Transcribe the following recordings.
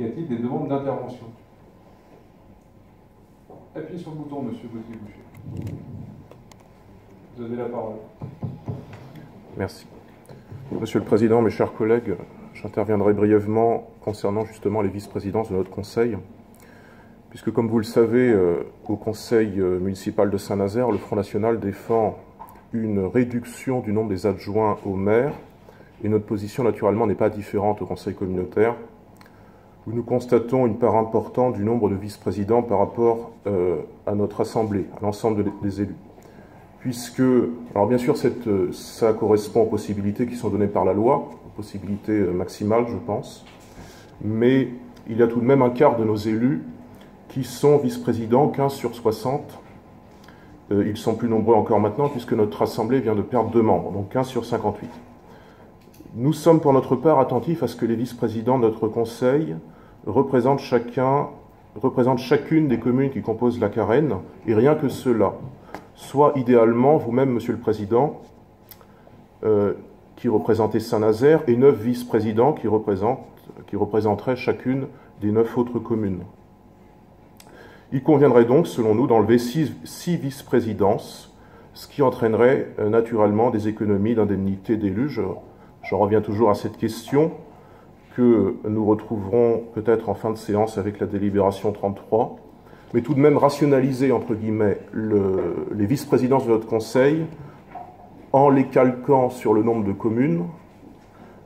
Y a-t-il des demandes d'intervention? Appuyez sur le bouton, monsieur Gauthier-Boucher. Vous avez la parole. Merci. Monsieur le Président, mes chers collègues, j'interviendrai brièvement concernant justement les vice-présidences de notre Conseil, puisque comme vous le savez, au Conseil municipal de Saint-Nazaire, le Front National défend une réduction du nombre des adjoints au maire, et notre position naturellement n'est pas différente au Conseil communautaire, où nous constatons une part importante du nombre de vice-présidents par rapport à notre Assemblée, à l'ensemble des élus. Puisque, alors bien sûr, ça correspond aux possibilités qui sont données par la loi, aux possibilités maximales, je pense, mais il y a tout de même un quart de nos élus qui sont vice-présidents, 15 sur 60. Ils sont plus nombreux encore maintenant, puisque notre Assemblée vient de perdre 2 membres, donc 15 sur 58. Nous sommes pour notre part attentifs à ce que les vice-présidents de notre Conseil représentent chacune des communes qui composent la Carène, et rien que cela. Soit idéalement, vous-même, Monsieur le Président, qui représentez Saint-Nazaire, et 9 vice-présidents qui représenteraient chacune des 9 autres communes. Il conviendrait donc, selon nous, d'enlever 6 vice-présidences, ce qui entraînerait naturellement des économies d'indemnité d'élus. J'en reviens toujours à cette question que nous retrouverons peut-être en fin de séance avec la délibération 33, mais tout de même rationaliser, entre guillemets, les vice-présidences de notre Conseil en les calquant sur le nombre de communes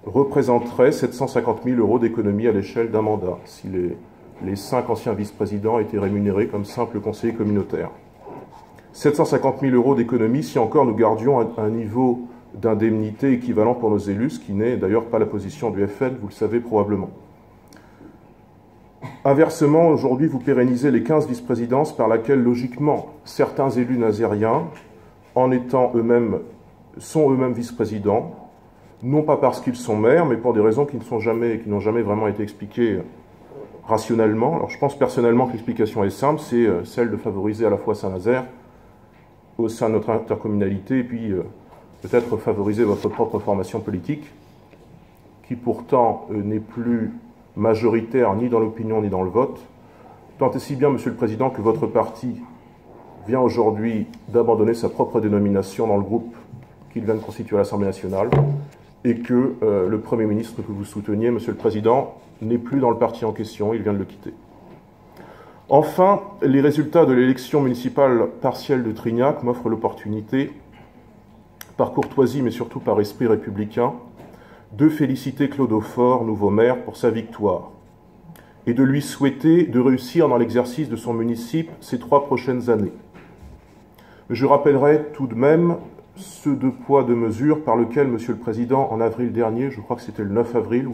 représenterait 750 000 € d'économie à l'échelle d'un mandat, si les 5 anciens vice-présidents étaient rémunérés comme simples conseillers communautaires. 750 000 € d'économie si encore nous gardions un niveau d'indemnité équivalent pour nos élus, ce qui n'est d'ailleurs pas la position du FN, vous le savez probablement. Inversement, aujourd'hui, vous pérennisez les 15 vice-présidences par laquelle, logiquement, certains élus nazériens, sont eux-mêmes vice-présidents, non pas parce qu'ils sont maires, mais pour des raisons qui n'ont jamais vraiment été expliquées rationnellement. Alors je pense personnellement que l'explication est simple, c'est celle de favoriser à la fois Saint-Nazaire au sein de notre intercommunalité, et puis peut-être favoriser votre propre formation politique, qui pourtant n'est plus majoritaire ni dans l'opinion ni dans le vote, tant et si bien, Monsieur le Président, que votre parti vient aujourd'hui d'abandonner sa propre dénomination dans le groupe qu'il vient de constituer à l'Assemblée nationale, et que le Premier ministre que vous souteniez, Monsieur le Président, n'est plus dans le parti en question, il vient de le quitter. Enfin, les résultats de l'élection municipale partielle de Trignac m'offrent l'opportunité, par courtoisie mais surtout par esprit républicain, de féliciter Claude Aufort, nouveau maire, pour sa victoire, et de lui souhaiter de réussir dans l'exercice de son municipe ces 3 prochaines années. Je rappellerai tout de même ce 2 poids, 2 mesures par lequel, Monsieur le Président, en avril dernier, je crois que c'était le 9 avril,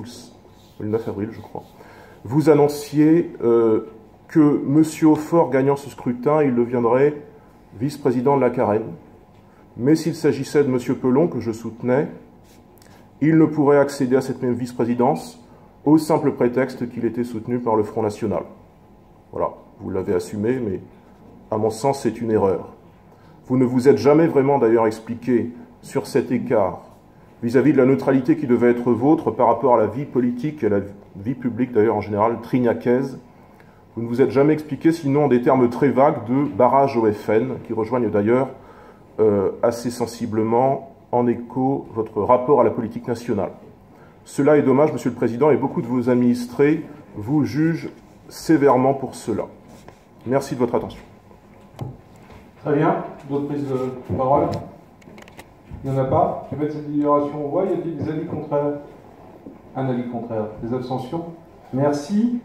le 9 avril, je crois, vous annonciez que M. Aufort, gagnant ce scrutin, il deviendrait vice-président de la Carène. Mais s'il s'agissait de M. Pelon, que je soutenais, il ne pourrait accéder à cette même vice-présidence au simple prétexte qu'il était soutenu par le Front National. Voilà, vous l'avez assumé, mais à mon sens, c'est une erreur. Vous ne vous êtes jamais vraiment d'ailleurs expliqué sur cet écart vis-à-vis de la neutralité qui devait être vôtre par rapport à la vie politique et à la vie publique d'ailleurs en général trignacaise. Vous ne vous êtes jamais expliqué, sinon en des termes très vagues, de barrage au FN, qui rejoignent d'ailleurs assez sensiblement en écho votre rapport à la politique nationale. Cela est dommage, Monsieur le Président, et beaucoup de vos administrés vous jugent sévèrement pour cela. Merci de votre attention. Très bien. D'autres prises de parole? Il n'y en a pas. Je vais mettre cette délibération au voie. Y a-t-il des avis contraires? Un avis contraire. Des abstentions? Merci.